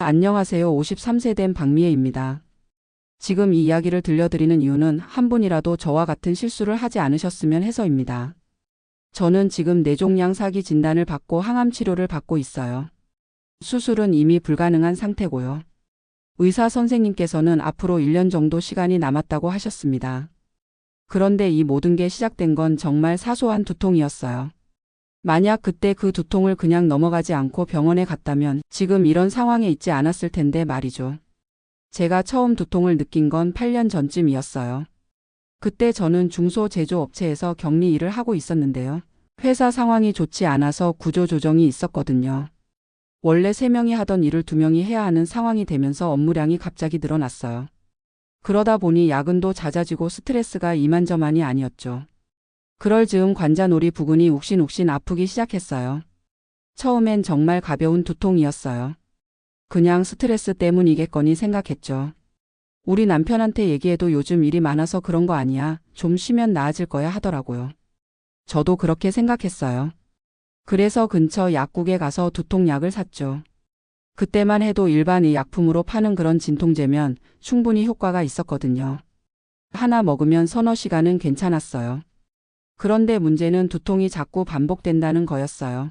안녕하세요. 53세 된 박미애입니다. 지금 이 이야기를 들려드리는 이유는 한 분이라도 저와 같은 실수를 하지 않으셨으면 해서입니다. 저는 지금 뇌종양 사기 진단을 받고 항암 치료를 받고 있어요. 수술은 이미 불가능한 상태고요. 의사 선생님께서는 앞으로 1년 정도 시간이 남았다고 하셨습니다. 그런데 이 모든 게 시작된 건 정말 사소한 두통이었어요. 만약 그때 그 두통을 그냥 넘어가지 않고 병원에 갔다면 지금 이런 상황에 있지 않았을 텐데 말이죠. 제가 처음 두통을 느낀 건 8년 전쯤이었어요. 그때 저는 중소제조업체에서 격리 일을 하고 있었는데요. 회사 상황이 좋지 않아서 구조조정이 있었거든요. 원래 3명이 하던 일을 2명이 해야 하는 상황이 되면서 업무량이 갑자기 늘어났어요. 그러다 보니 야근도 잦아지고 스트레스가 이만저만이 아니었죠. 그럴 즈음 관자놀이 부근이 욱신욱신 아프기 시작했어요. 처음엔 정말 가벼운 두통이었어요. 그냥 스트레스 때문이겠거니 생각했죠. 우리 남편한테 얘기해도 요즘 일이 많아서 그런 거 아니야. 좀 쉬면 나아질 거야 하더라고요. 저도 그렇게 생각했어요. 그래서 근처 약국에 가서 두통약을 샀죠. 그때만 해도 일반 의약품으로 파는 그런 진통제면 충분히 효과가 있었거든요. 하나 먹으면 서너 시간은 괜찮았어요. 그런데 문제는 두통이 자꾸 반복된다는 거였어요.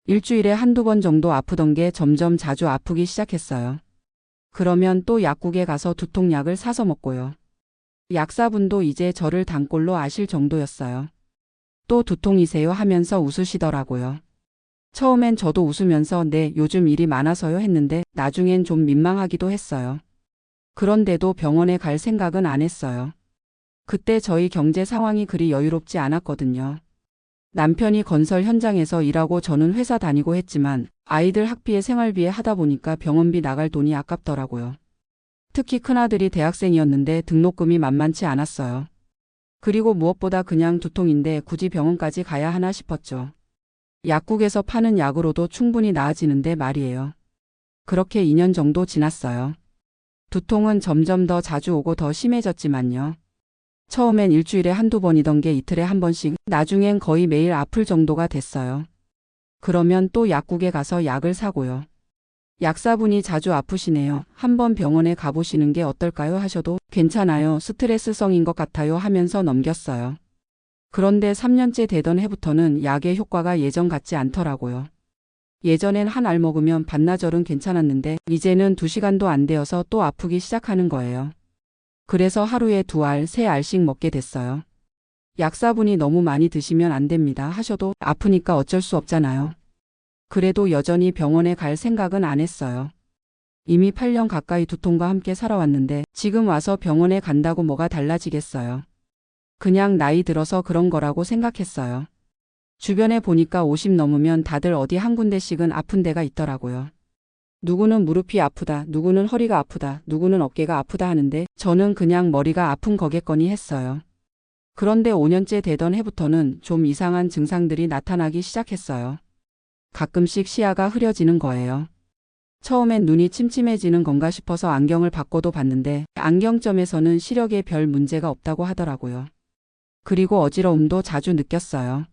일주일에 한두 번 정도 아프던 게 점점 자주 아프기 시작했어요. 그러면 또 약국에 가서 두통약을 사서 먹고요. 약사분도 이제 저를 단골로 아실 정도였어요. 또 두통이세요 하면서 웃으시더라고요. 처음엔 저도 웃으면서 네, 요즘 일이 많아서요 했는데 나중엔 좀 민망하기도 했어요. 그런데도 병원에 갈 생각은 안 했어요. 그때 저희 경제 상황이 그리 여유롭지 않았거든요. 남편이 건설 현장에서 일하고 저는 회사 다니고 했지만 아이들 학비에 생활비에 하다 보니까 병원비 나갈 돈이 아깝더라고요. 특히 큰아들이 대학생이었는데 등록금이 만만치 않았어요. 그리고 무엇보다 그냥 두통인데 굳이 병원까지 가야 하나 싶었죠. 약국에서 파는 약으로도 충분히 나아지는데 말이에요. 그렇게 2년 정도 지났어요. 두통은 점점 더 자주 오고 더 심해졌지만요. 처음엔 일주일에 한두 번이던 게 이틀에 한 번씩, 나중엔 거의 매일 아플 정도가 됐어요. 그러면 또 약국에 가서 약을 사고요. 약사분이 자주 아프시네요. 한번 병원에 가보시는 게 어떨까요 하셔도 괜찮아요. 스트레스성인 것 같아요 하면서 넘겼어요. 그런데 3년째 되던 해부터는 약의 효과가 예전 같지 않더라고요. 예전엔 한 알 먹으면 반나절은 괜찮았는데 이제는 2시간도 안 되어서 또 아프기 시작하는 거예요. 그래서 하루에 2알, 3알씩 먹게 됐어요. 약사분이 너무 많이 드시면 안 됩니다 하셔도 아프니까 어쩔 수 없잖아요. 그래도 여전히 병원에 갈 생각은 안 했어요. 이미 8년 가까이 두통과 함께 살아왔는데 지금 와서 병원에 간다고 뭐가 달라지겠어요. 그냥 나이 들어서 그런 거라고 생각했어요. 주변에 보니까 50 넘으면 다들 어디 한 군데씩은 아픈 데가 있더라고요. 누구는 무릎이 아프다, 누구는 허리가 아프다, 누구는 어깨가 아프다 하는데 저는 그냥 머리가 아픈 거겠거니 했어요. 그런데 5년째 되던 해부터는 좀 이상한 증상들이 나타나기 시작했어요. 가끔씩 시야가 흐려지는 거예요. 처음엔 눈이 침침해지는 건가 싶어서 안경을 바꿔도 봤는데 안경점에서는 시력에 별 문제가 없다고 하더라고요. 그리고 어지러움도 자주 느꼈어요.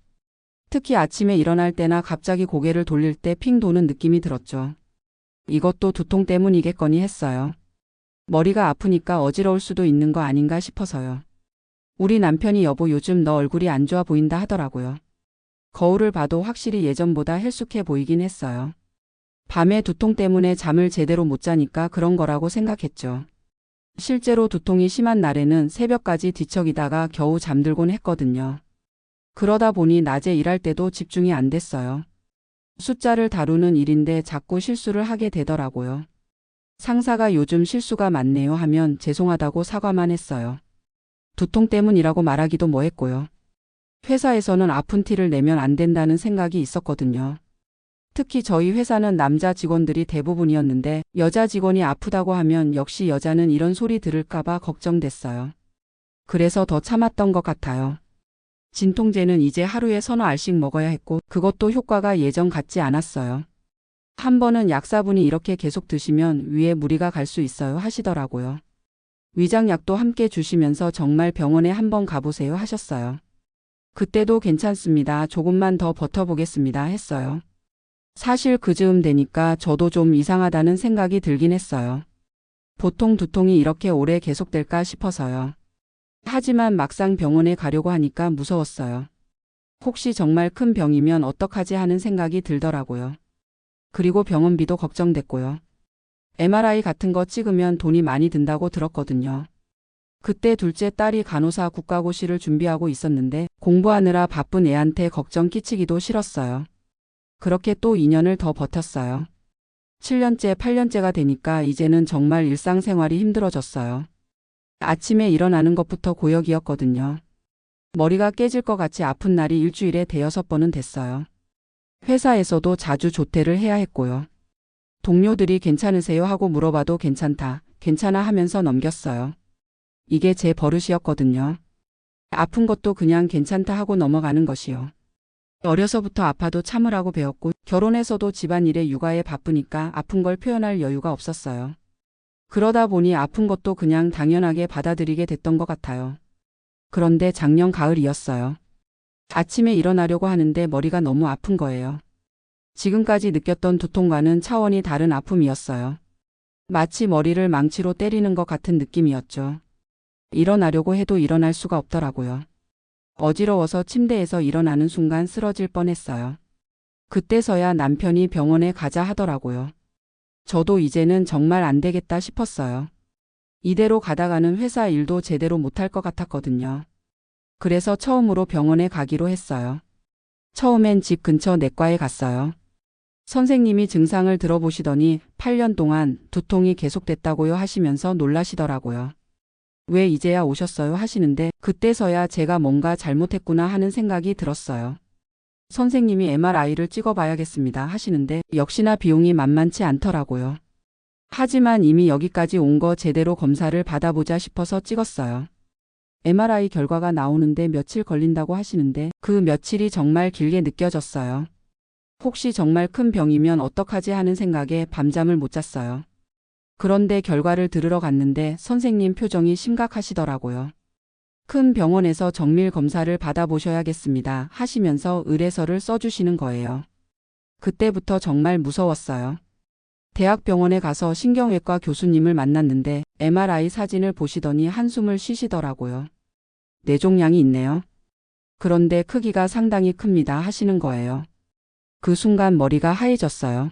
특히 아침에 일어날 때나 갑자기 고개를 돌릴 때 핑 도는 느낌이 들었죠. 이것도 두통 때문이겠거니 했어요. 머리가 아프니까 어지러울 수도 있는 거 아닌가 싶어서요. 우리 남편이 여보 요즘 너 얼굴이 안 좋아 보인다 하더라고요. 거울을 봐도 확실히 예전보다 헬쑥해 보이긴 했어요. 밤에 두통 때문에 잠을 제대로 못 자니까 그런 거라고 생각했죠. 실제로 두통이 심한 날에는 새벽까지 뒤척이다가 겨우 잠들곤 했거든요. 그러다 보니 낮에 일할 때도 집중이 안 됐어요. 숫자를 다루는 일인데 자꾸 실수를 하게 되더라고요. 상사가 요즘 실수가 많네요 하면 죄송하다고 사과만 했어요. 두통 때문이라고 말하기도 뭐했고요. 회사에서는 아픈 티를 내면 안 된다는 생각이 있었거든요. 특히 저희 회사는 남자 직원들이 대부분이었는데 여자 직원이 아프다고 하면 역시 여자는 이런 소리 들을까봐 걱정됐어요. 그래서 더 참았던 것 같아요. 진통제는 이제 하루에 서너 알씩 먹어야 했고 그것도 효과가 예전 같지 않았어요. 한 번은 약사분이 이렇게 계속 드시면 위에 무리가 갈 수 있어요 하시더라고요. 위장약도 함께 주시면서 정말 병원에 한번 가보세요 하셨어요. 그때도 괜찮습니다. 조금만 더 버텨보겠습니다 했어요. 사실 그 즈음 되니까 저도 좀 이상하다는 생각이 들긴 했어요. 보통 두통이 이렇게 오래 계속될까 싶어서요. 하지만 막상 병원에 가려고 하니까 무서웠어요. 혹시 정말 큰 병이면 어떡하지 하는 생각이 들더라고요. 그리고 병원비도 걱정됐고요. MRI 같은 거 찍으면 돈이 많이 든다고 들었거든요. 그때 둘째 딸이 간호사 국가고시를 준비하고 있었는데 공부하느라 바쁜 애한테 걱정 끼치기도 싫었어요. 그렇게 또 2년을 더 버텼어요. 7년째, 8년째가 되니까 이제는 정말 일상생활이 힘들어졌어요. 아침에 일어나는 것부터 고역이었거든요. 머리가 깨질 것 같이 아픈 날이 일주일에 5-6번은 됐어요. 회사에서도 자주 조퇴를 해야 했고요. 동료들이 괜찮으세요 하고 물어봐도 괜찮다, 괜찮아 하면서 넘겼어요. 이게 제 버릇이었거든요. 아픈 것도 그냥 괜찮다 하고 넘어가는 것이요. 어려서부터 아파도 참으라고 배웠고 결혼해서도 집안일에 육아에 바쁘니까 아픈 걸 표현할 여유가 없었어요. 그러다 보니 아픈 것도 그냥 당연하게 받아들이게 됐던 것 같아요. 그런데 작년 가을이었어요. 아침에 일어나려고 하는데 머리가 너무 아픈 거예요. 지금까지 느꼈던 두통과는 차원이 다른 아픔이었어요. 마치 머리를 망치로 때리는 것 같은 느낌이었죠. 일어나려고 해도 일어날 수가 없더라고요. 어지러워서 침대에서 일어나는 순간 쓰러질 뻔했어요. 그때서야 남편이 병원에 가자 하더라고요. 저도 이제는 정말 안 되겠다 싶었어요. 이대로 가다가는 회사 일도 제대로 못할 것 같았거든요. 그래서 처음으로 병원에 가기로 했어요. 처음엔 집 근처 내과에 갔어요. 선생님이 증상을 들어보시더니 8년 동안 두통이 계속됐다고요 하시면서 놀라시더라고요. 왜 이제야 오셨어요 하시는데 그때서야 제가 뭔가 잘못했구나 하는 생각이 들었어요. 선생님이 MRI를 찍어봐야겠습니다 하시는데 역시나 비용이 만만치 않더라고요. 하지만 이미 여기까지 온 거 제대로 검사를 받아보자 싶어서 찍었어요. MRI 결과가 나오는데 며칠 걸린다고 하시는데 그 며칠이 정말 길게 느껴졌어요. 혹시 정말 큰 병이면 어떡하지 하는 생각에 밤잠을 못 잤어요. 그런데 결과를 들으러 갔는데 선생님 표정이 심각하시더라고요. 큰 병원에서 정밀 검사를 받아보셔야겠습니다 하시면서 의뢰서를 써주시는 거예요. 그때부터 정말 무서웠어요. 대학병원에 가서 신경외과 교수님을 만났는데 MRI 사진을 보시더니 한숨을 쉬시더라고요. 뇌종양이 있네요. 그런데 크기가 상당히 큽니다 하시는 거예요. 그 순간 머리가 하얘졌어요.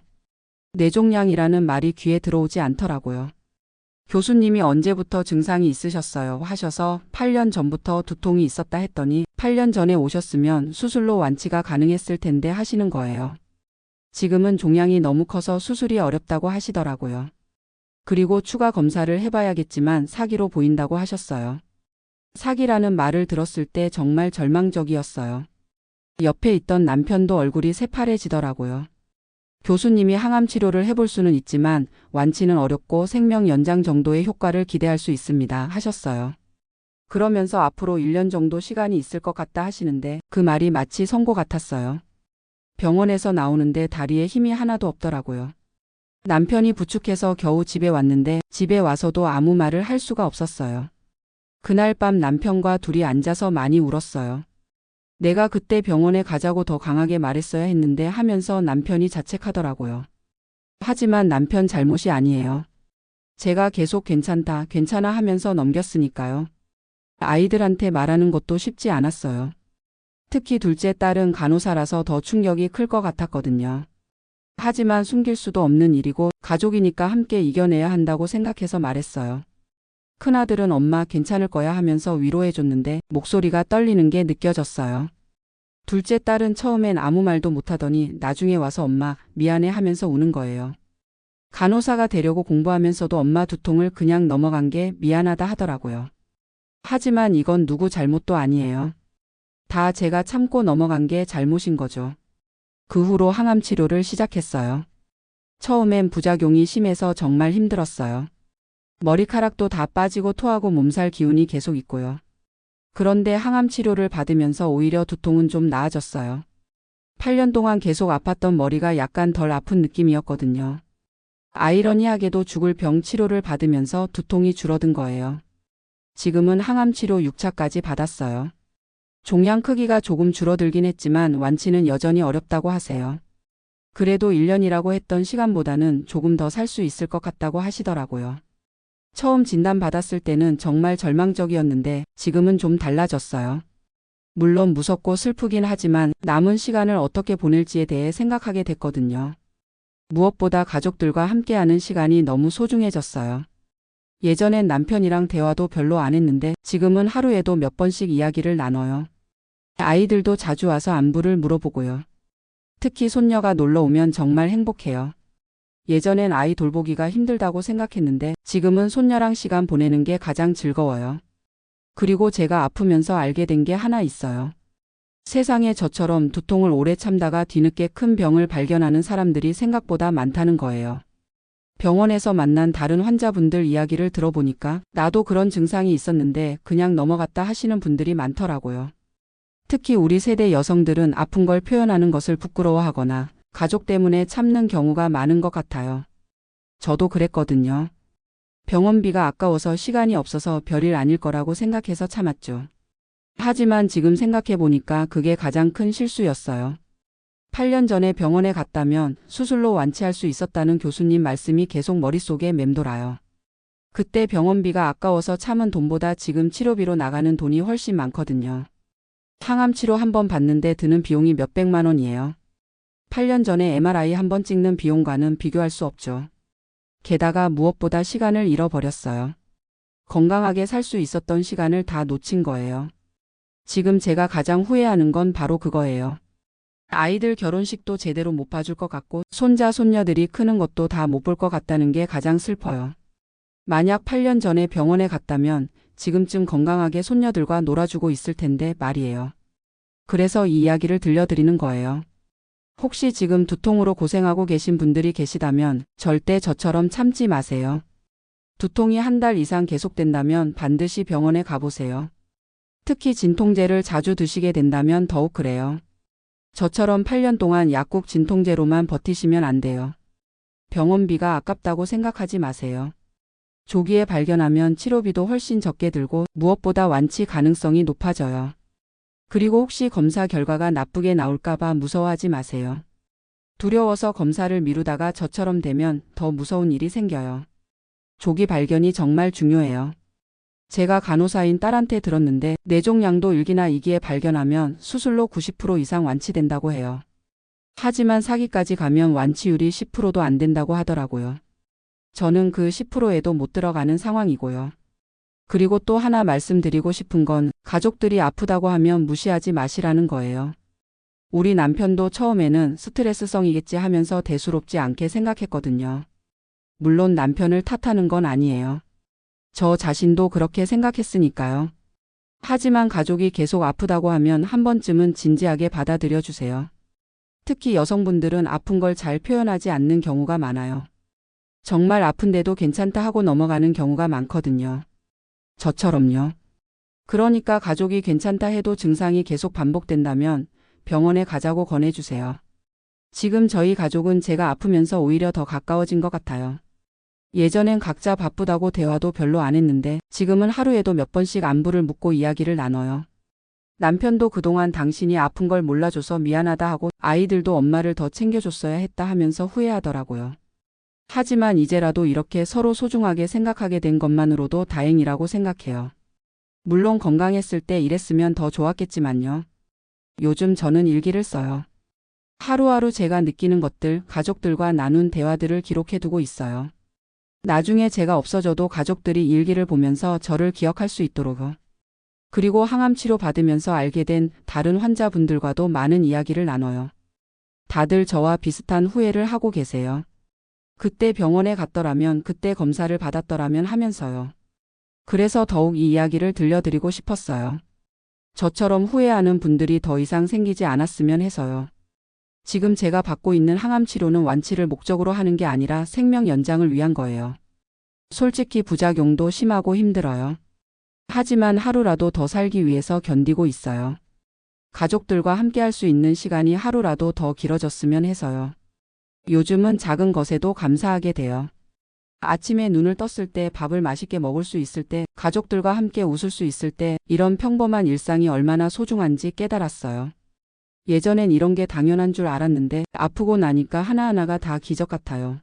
뇌종양이라는 말이 귀에 들어오지 않더라고요. 교수님이 언제부터 증상이 있으셨어요 하셔서 8년 전부터 두통이 있었다 했더니 8년 전에 오셨으면 수술로 완치가 가능했을 텐데 하시는 거예요. 지금은 종양이 너무 커서 수술이 어렵다고 하시더라고요. 그리고 추가 검사를 해봐야겠지만 사기로 보인다고 하셨어요. 사기라는 말을 들었을 때 정말 절망적이었어요. 옆에 있던 남편도 얼굴이 새파래지더라고요. 교수님이 항암 치료를 해볼 수는 있지만 완치는 어렵고 생명 연장 정도의 효과를 기대할 수 있습니다 하셨어요. 그러면서 앞으로 1년 정도 시간이 있을 것 같다 하시는데 그 말이 마치 선고 같았어요. 병원에서 나오는데 다리에 힘이 하나도 없더라고요. 남편이 부축해서 겨우 집에 왔는데 집에 와서도 아무 말을 할 수가 없었어요. 그날 밤 남편과 둘이 앉아서 많이 울었어요. 내가 그때 병원에 가자고 더 강하게 말했어야 했는데 하면서 남편이 자책하더라고요. 하지만 남편 잘못이 아니에요. 제가 계속 괜찮다, 괜찮아 하면서 넘겼으니까요. 아이들한테 말하는 것도 쉽지 않았어요. 특히 둘째 딸은 간호사라서 더 충격이 클 것 같았거든요. 하지만 숨길 수도 없는 일이고 가족이니까 함께 이겨내야 한다고 생각해서 말했어요. 큰아들은 엄마 괜찮을 거야 하면서 위로해줬는데 목소리가 떨리는 게 느껴졌어요. 둘째 딸은 처음엔 아무 말도 못하더니 나중에 와서 엄마 미안해 하면서 우는 거예요. 간호사가 되려고 공부하면서도 엄마 두통을 그냥 넘어간 게 미안하다 하더라고요. 하지만 이건 누구 잘못도 아니에요. 다 제가 참고 넘어간 게 잘못인 거죠. 그 후로 항암 치료를 시작했어요. 처음엔 부작용이 심해서 정말 힘들었어요. 머리카락도 다 빠지고 토하고 몸살 기운이 계속 있고요. 그런데 항암 치료를 받으면서 오히려 두통은 좀 나아졌어요. 8년 동안 계속 아팠던 머리가 약간 덜 아픈 느낌이었거든요. 아이러니하게도 죽을 병 치료를 받으면서 두통이 줄어든 거예요. 지금은 항암 치료 6차까지 받았어요. 종양 크기가 조금 줄어들긴 했지만 완치는 여전히 어렵다고 하세요. 그래도 1년이라고 했던 시간보다는 조금 더 살 수 있을 것 같다고 하시더라고요. 처음 진단받았을 때는 정말 절망적이었는데 지금은 좀 달라졌어요. 물론 무섭고 슬프긴 하지만 남은 시간을 어떻게 보낼지에 대해 생각하게 됐거든요. 무엇보다 가족들과 함께하는 시간이 너무 소중해졌어요. 예전엔 남편이랑 대화도 별로 안 했는데 지금은 하루에도 몇 번씩 이야기를 나눠요. 아이들도 자주 와서 안부를 물어보고요. 특히 손녀가 놀러 오면 정말 행복해요. 예전엔 아이 돌보기가 힘들다고 생각했는데 지금은 손녀랑 시간 보내는 게 가장 즐거워요. 그리고 제가 아프면서 알게 된 게 하나 있어요. 세상에 저처럼 두통을 오래 참다가 뒤늦게 큰 병을 발견하는 사람들이 생각보다 많다는 거예요. 병원에서 만난 다른 환자분들 이야기를 들어보니까 나도 그런 증상이 있었는데 그냥 넘어갔다 하시는 분들이 많더라고요. 특히 우리 세대 여성들은 아픈 걸 표현하는 것을 부끄러워하거나 가족 때문에 참는 경우가 많은 것 같아요. 저도 그랬거든요. 병원비가 아까워서 시간이 없어서 별일 아닐 거라고 생각해서 참았죠. 하지만 지금 생각해보니까 그게 가장 큰 실수였어요. 8년 전에 병원에 갔다면 수술로 완치할 수 있었다는 교수님 말씀이 계속 머릿속에 맴돌아요. 그때 병원비가 아까워서 참은 돈보다 지금 치료비로 나가는 돈이 훨씬 많거든요. 항암 치료 한 번 받는데 드는 비용이 몇백만 원이에요. 8년 전에 MRI 한 번 찍는 비용과는 비교할 수 없죠. 게다가 무엇보다 시간을 잃어버렸어요. 건강하게 살 수 있었던 시간을 다 놓친 거예요. 지금 제가 가장 후회하는 건 바로 그거예요. 아이들 결혼식도 제대로 못 봐줄 것 같고 손자 손녀들이 크는 것도 다 못 볼 것 같다는 게 가장 슬퍼요. 만약 8년 전에 병원에 갔다면 지금쯤 건강하게 손녀들과 놀아주고 있을 텐데 말이에요. 그래서 이 이야기를 들려드리는 거예요. 혹시 지금 두통으로 고생하고 계신 분들이 계시다면 절대 저처럼 참지 마세요. 두통이 한 달 이상 계속된다면 반드시 병원에 가보세요. 특히 진통제를 자주 드시게 된다면 더욱 그래요. 저처럼 8년 동안 약국 진통제로만 버티시면 안 돼요. 병원비가 아깝다고 생각하지 마세요. 조기에 발견하면 치료비도 훨씬 적게 들고 무엇보다 완치 가능성이 높아져요. 그리고 혹시 검사 결과가 나쁘게 나올까봐 무서워하지 마세요. 두려워서 검사를 미루다가 저처럼 되면 더 무서운 일이 생겨요. 조기 발견이 정말 중요해요. 제가 간호사인 딸한테 들었는데 뇌종양도 1기나 2기에 발견하면 수술로 90% 이상 완치된다고 해요. 하지만 4기까지 가면 완치율이 10%도 안 된다고 하더라고요. 저는 그 10%에도 못 들어가는 상황이고요. 그리고 또 하나 말씀드리고 싶은 건 가족들이 아프다고 하면 무시하지 마시라는 거예요. 우리 남편도 처음에는 스트레스성이겠지 하면서 대수롭지 않게 생각했거든요. 물론 남편을 탓하는 건 아니에요. 저 자신도 그렇게 생각했으니까요. 하지만 가족이 계속 아프다고 하면 한 번쯤은 진지하게 받아들여 주세요. 특히 여성분들은 아픈 걸 잘 표현하지 않는 경우가 많아요. 정말 아픈데도 괜찮다 하고 넘어가는 경우가 많거든요. 저처럼요. 그러니까 가족이 괜찮다 해도 증상이 계속 반복된다면 병원에 가자고 권해주세요. 지금 저희 가족은 제가 아프면서 오히려 더 가까워진 것 같아요. 예전엔 각자 바쁘다고 대화도 별로 안 했는데 지금은 하루에도 몇 번씩 안부를 묻고 이야기를 나눠요. 남편도 그동안 당신이 아픈 걸 몰라줘서 미안하다 하고 아이들도 엄마를 더 챙겨줬어야 했다 하면서 후회하더라고요. 하지만 이제라도 이렇게 서로 소중하게 생각하게 된 것만으로도 다행이라고 생각해요. 물론 건강했을 때 이랬으면 더 좋았겠지만요. 요즘 저는 일기를 써요. 하루하루 제가 느끼는 것들, 가족들과 나눈 대화들을 기록해두고 있어요. 나중에 제가 없어져도 가족들이 일기를 보면서 저를 기억할 수 있도록요. 그리고 항암 치료 받으면서 알게 된 다른 환자분들과도 많은 이야기를 나눠요. 다들 저와 비슷한 후회를 하고 계세요. 그때 병원에 갔더라면, 그때 검사를 받았더라면 하면서요. 그래서 더욱 이 이야기를 들려드리고 싶었어요. 저처럼 후회하는 분들이 더 이상 생기지 않았으면 해서요. 지금 제가 받고 있는 항암 치료는 완치를 목적으로 하는 게 아니라 생명 연장을 위한 거예요. 솔직히 부작용도 심하고 힘들어요. 하지만 하루라도 더 살기 위해서 견디고 있어요. 가족들과 함께 할 수 있는 시간이 하루라도 더 길어졌으면 해서요. 요즘은 작은 것에도 감사하게 돼요. 아침에 눈을 떴을 때 밥을 맛있게 먹을 수 있을 때, 가족들과 함께 웃을 수 있을 때, 이런 평범한 일상이 얼마나 소중한지 깨달았어요. 예전엔 이런 게 당연한 줄 알았는데 아프고 나니까 하나하나가 다 기적 같아요.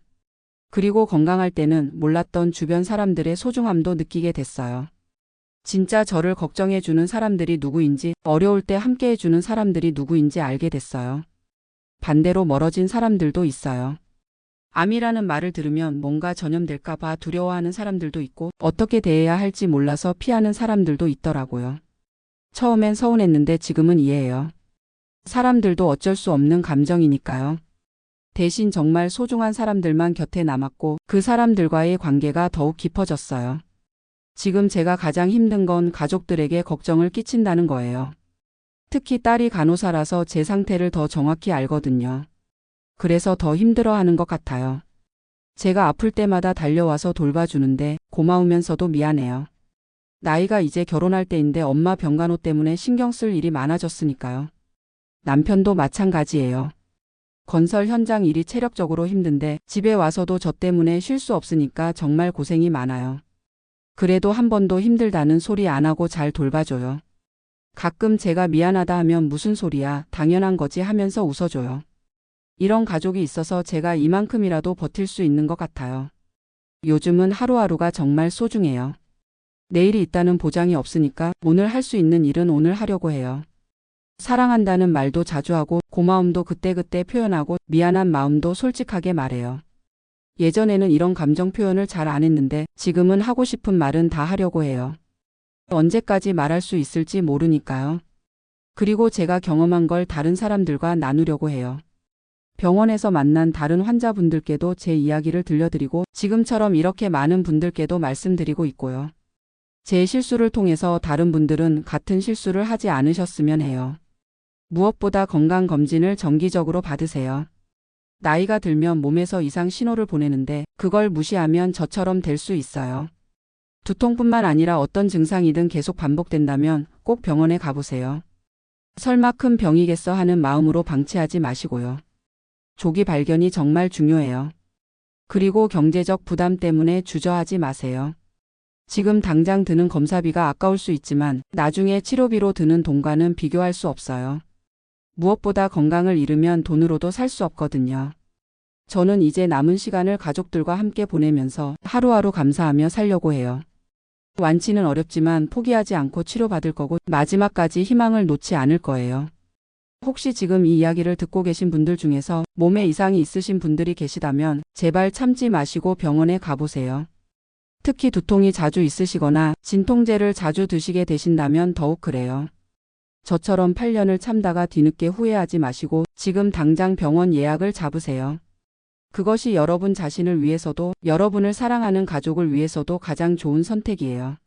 그리고 건강할 때는 몰랐던 주변 사람들의 소중함도 느끼게 됐어요. 진짜 저를 걱정해주는 사람들이 누구인지, 어려울 때 함께해주는 사람들이 누구인지 알게 됐어요. 반대로 멀어진 사람들도 있어요. 암이라는 말을 들으면 뭔가 전염될까봐 두려워하는 사람들도 있고 어떻게 대해야 할지 몰라서 피하는 사람들도 있더라고요. 처음엔 서운했는데 지금은 이해해요. 사람들도 어쩔 수 없는 감정이니까요. 대신 정말 소중한 사람들만 곁에 남았고 그 사람들과의 관계가 더욱 깊어졌어요. 지금 제가 가장 힘든 건 가족들에게 걱정을 끼친다는 거예요. 특히 딸이 간호사라서 제 상태를 더 정확히 알거든요. 그래서 더 힘들어하는 것 같아요. 제가 아플 때마다 달려와서 돌봐주는데 고마우면서도 미안해요. 나이가 이제 결혼할 때인데 엄마 병간호 때문에 신경 쓸 일이 많아졌으니까요. 남편도 마찬가지예요. 건설 현장 일이 체력적으로 힘든데 집에 와서도 저 때문에 쉴 수 없으니까 정말 고생이 많아요. 그래도 한 번도 힘들다는 소리 안 하고 잘 돌봐줘요. 가끔 제가 미안하다 하면 무슨 소리야, 당연한 거지 하면서 웃어줘요. 이런 가족이 있어서 제가 이만큼이라도 버틸 수 있는 것 같아요. 요즘은 하루하루가 정말 소중해요. 내일이 있다는 보장이 없으니까 오늘 할 수 있는 일은 오늘 하려고 해요. 사랑한다는 말도 자주 하고 고마움도 그때그때 표현하고 미안한 마음도 솔직하게 말해요. 예전에는 이런 감정 표현을 잘 안 했는데 지금은 하고 싶은 말은 다 하려고 해요. 언제까지 말할 수 있을지 모르니까요. 그리고 제가 경험한 걸 다른 사람들과 나누려고 해요. 병원에서 만난 다른 환자분들께도 제 이야기를 들려드리고 지금처럼 이렇게 많은 분들께도 말씀드리고 있고요. 제 실수를 통해서 다른 분들은 같은 실수를 하지 않으셨으면 해요. 무엇보다 건강검진을 정기적으로 받으세요. 나이가 들면 몸에서 이상 신호를 보내는데 그걸 무시하면 저처럼 될 수 있어요. 두통뿐만 아니라 어떤 증상이든 계속 반복된다면 꼭 병원에 가보세요. 설마 큰 병이겠어 하는 마음으로 방치하지 마시고요. 조기 발견이 정말 중요해요. 그리고 경제적 부담 때문에 주저하지 마세요. 지금 당장 드는 검사비가 아까울 수 있지만 나중에 치료비로 드는 돈과는 비교할 수 없어요. 무엇보다 건강을 잃으면 돈으로도 살 수 없거든요. 저는 이제 남은 시간을 가족들과 함께 보내면서 하루하루 감사하며 살려고 해요. 완치는 어렵지만 포기하지 않고 치료받을 거고 마지막까지 희망을 놓지 않을 거예요. 혹시 지금 이 이야기를 듣고 계신 분들 중에서 몸에 이상이 있으신 분들이 계시다면 제발 참지 마시고 병원에 가보세요. 특히 두통이 자주 있으시거나 진통제를 자주 드시게 되신다면 더욱 그래요. 저처럼 8년을 참다가 뒤늦게 후회하지 마시고 지금 당장 병원 예약을 잡으세요. 그것이 여러분 자신을 위해서도 여러분을 사랑하는 가족을 위해서도 가장 좋은 선택이에요.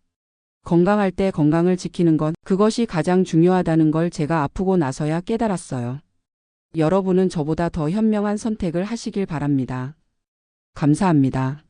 건강할 때 건강을 지키는 것, 그것이 가장 중요하다는 걸 제가 아프고 나서야 깨달았어요. 여러분은 저보다 더 현명한 선택을 하시길 바랍니다. 감사합니다.